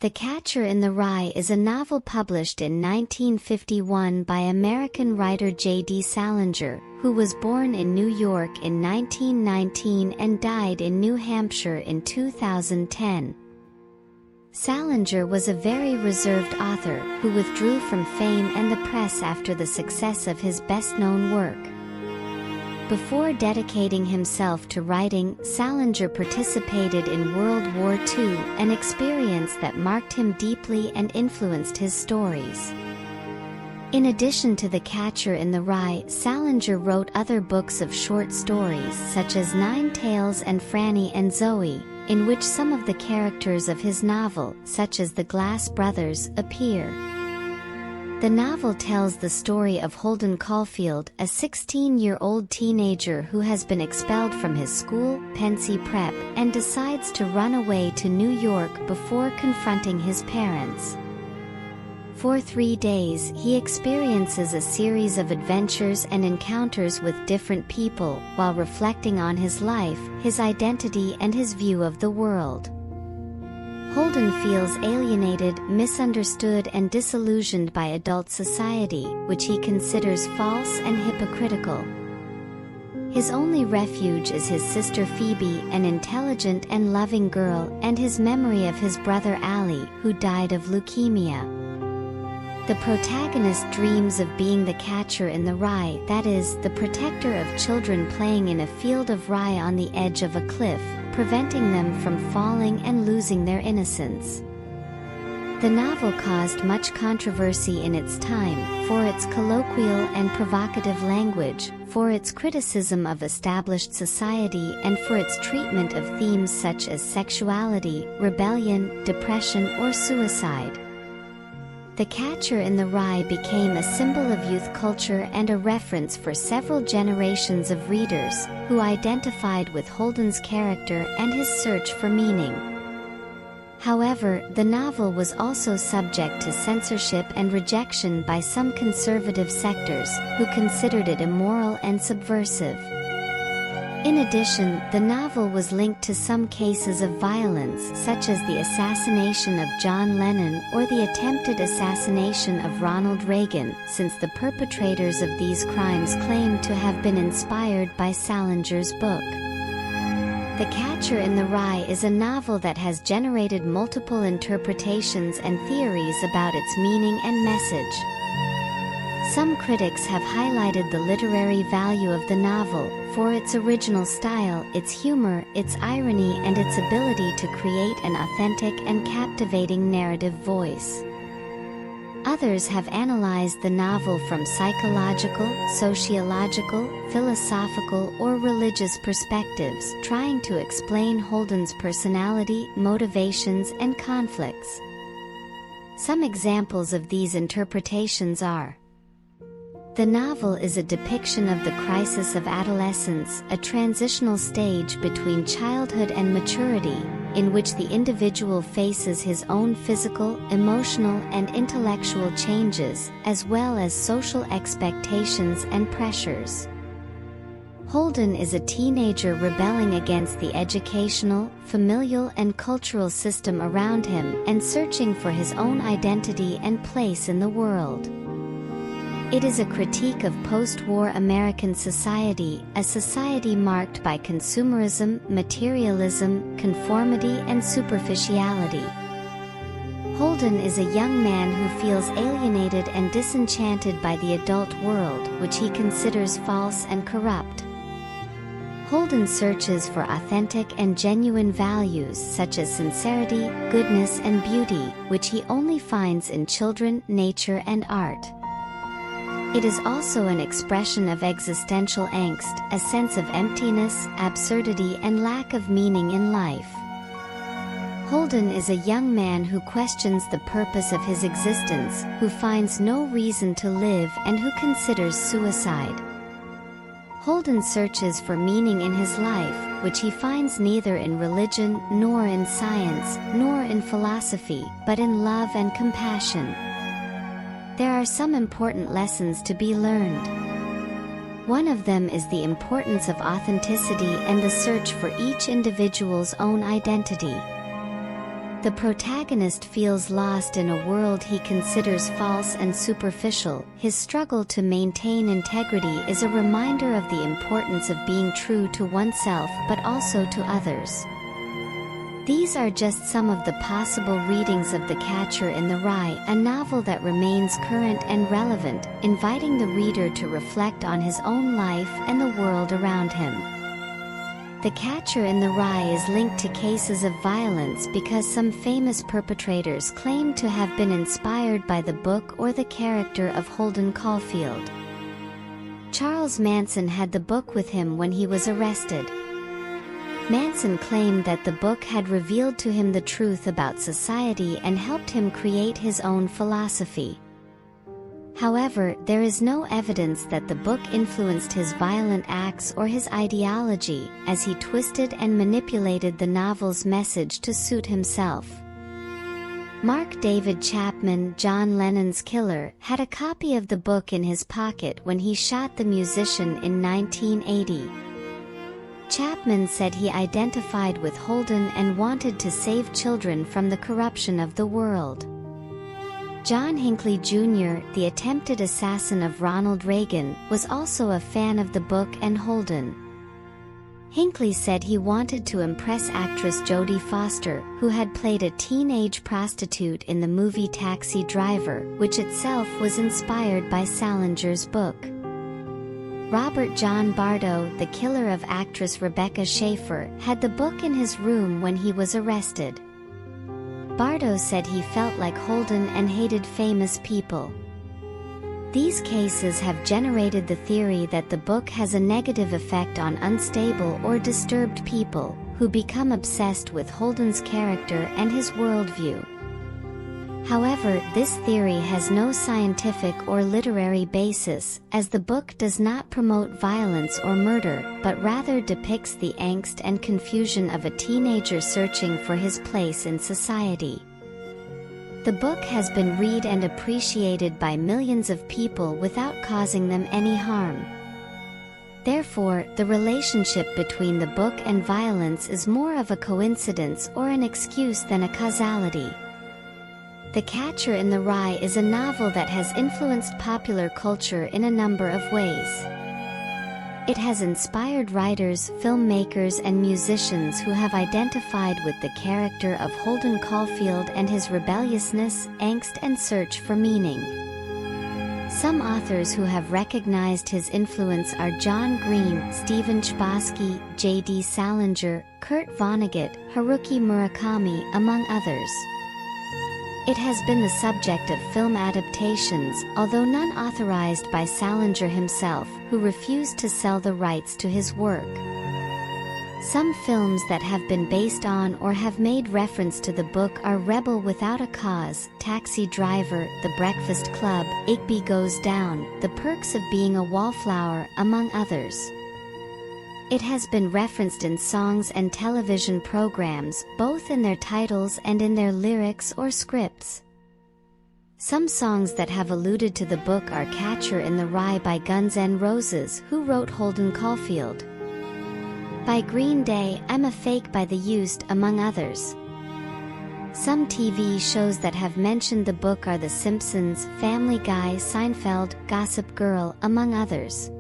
The Catcher in the Rye is a novel published in 1951 by American writer J.D. Salinger, who was born in New York in 1919 and died in New Hampshire in 2010. Salinger was a very reserved author who withdrew from fame and the press after the success of his best-known work. Before dedicating himself to writing, Salinger participated in World War II, an experience that marked him deeply and influenced his stories. In addition to The Catcher in the Rye, Salinger wrote other books of short stories such as Nine Tales and Franny and Zoe, in which some of the characters of his novel, such as the Glass Brothers, appear. The novel tells the story of Holden Caulfield, a 16-year-old teenager who has been expelled from his school, Pensy Prep, and decides to run away to New York before confronting his parents. For 3 days, he experiences a series of adventures and encounters with different people, while reflecting on his life, his identity, and his view of the world. Holden feels alienated, misunderstood, and disillusioned by adult society, which he considers false and hypocritical. His only refuge is his sister Phoebe, an intelligent and loving girl, and his memory of his brother Ali, who died of leukemia. The protagonist dreams of being the catcher in the rye, that is, the protector of children playing in a field of rye on the edge of a cliff, preventing them from falling and losing their innocence. The novel caused much controversy in its time, for its colloquial and provocative language, for its criticism of established society, and for its treatment of themes such as sexuality, rebellion, depression, or suicide. The Catcher in the Rye became a symbol of youth culture and a reference for several generations of readers, who identified with Holden's character and his search for meaning. However, the novel was also subject to censorship and rejection by some conservative sectors, who considered it immoral and subversive. In addition, the novel was linked to some cases of violence, such as the assassination of John Lennon or the attempted assassination of Ronald Reagan, since the perpetrators of these crimes claimed to have been inspired by Salinger's book. The Catcher in the Rye is a novel that has generated multiple interpretations and theories about its meaning and message. Some critics have highlighted the literary value of the novel, for its original style, its humor, its irony, and its ability to create an authentic and captivating narrative voice. Others have analyzed the novel from psychological, sociological, philosophical, or religious perspectives, trying to explain Holden's personality, motivations, and conflicts. Some examples of these interpretations are: the novel is a depiction of the crisis of adolescence, a transitional stage between childhood and maturity, in which the individual faces his own physical, emotional, and intellectual changes, as well as social expectations and pressures. Holden is a teenager rebelling against the educational, familial, and cultural system around him, and searching for his own identity and place in the world. It is a critique of post-war American society, a society marked by consumerism, materialism, conformity, and superficiality. Holden is a young man who feels alienated and disenchanted by the adult world, which he considers false and corrupt. Holden searches for authentic and genuine values such as sincerity, goodness, and beauty, which he only finds in children, nature, and art. It is also an expression of existential angst, a sense of emptiness, absurdity, and lack of meaning in life. Holden is a young man who questions the purpose of his existence, who finds no reason to live, and who considers suicide. Holden searches for meaning in his life, which he finds neither in religion, nor in science, nor in philosophy, but in love and compassion. There are some important lessons to be learned. One of them is the importance of authenticity and the search for each individual's own identity. The protagonist feels lost in a world he considers false and superficial. His struggle to maintain integrity is a reminder of the importance of being true to oneself but also to others. These are just some of the possible readings of The Catcher in the Rye, a novel that remains current and relevant, inviting the reader to reflect on his own life and the world around him. The Catcher in the Rye is linked to cases of violence because some famous perpetrators claim to have been inspired by the book or the character of Holden Caulfield. Charles Manson had the book with him when he was arrested. Manson claimed that the book had revealed to him the truth about society and helped him create his own philosophy. However, there is no evidence that the book influenced his violent acts or his ideology, as he twisted and manipulated the novel's message to suit himself. Mark David Chapman, John Lennon's killer, had a copy of the book in his pocket when he shot the musician in 1980. Chapman said he identified with Holden and wanted to save children from the corruption of the world. John Hinckley Jr., the attempted assassin of Ronald Reagan, was also a fan of the book and Holden. Hinckley said he wanted to impress actress Jodie Foster, who had played a teenage prostitute in the movie Taxi Driver, which itself was inspired by Salinger's book. Robert John Bardo, the killer of actress Rebecca Schaeffer, had the book in his room when he was arrested. Bardo said he felt like Holden and hated famous people. These cases have generated the theory that the book has a negative effect on unstable or disturbed people, who become obsessed with Holden's character and his worldview. However, this theory has no scientific or literary basis, as the book does not promote violence or murder, but rather depicts the angst and confusion of a teenager searching for his place in society. The book has been read and appreciated by millions of people without causing them any harm. Therefore, the relationship between the book and violence is more of a coincidence or an excuse than a causality. The Catcher in the Rye is a novel that has influenced popular culture in a number of ways. It has inspired writers, filmmakers, and musicians who have identified with the character of Holden Caulfield and his rebelliousness, angst, and search for meaning. Some authors who have recognized his influence are John Green, Stephen Chbosky, J.D. Salinger, Kurt Vonnegut, Haruki Murakami, among others. It has been the subject of film adaptations, although none authorized by Salinger himself, who refused to sell the rights to his work. Some films that have been based on or have made reference to the book are Rebel Without a Cause, Taxi Driver, The Breakfast Club, Igby Goes Down, The Perks of Being a Wallflower, among others. It has been referenced in songs and television programs, both in their titles and in their lyrics or scripts. Some songs that have alluded to the book are Catcher in the Rye by Guns N' Roses, who wrote Holden Caulfield. By Green Day, I'm a Fake by The Used, among others. Some TV shows that have mentioned the book are The Simpsons, Family Guy, Seinfeld, Gossip Girl, among others.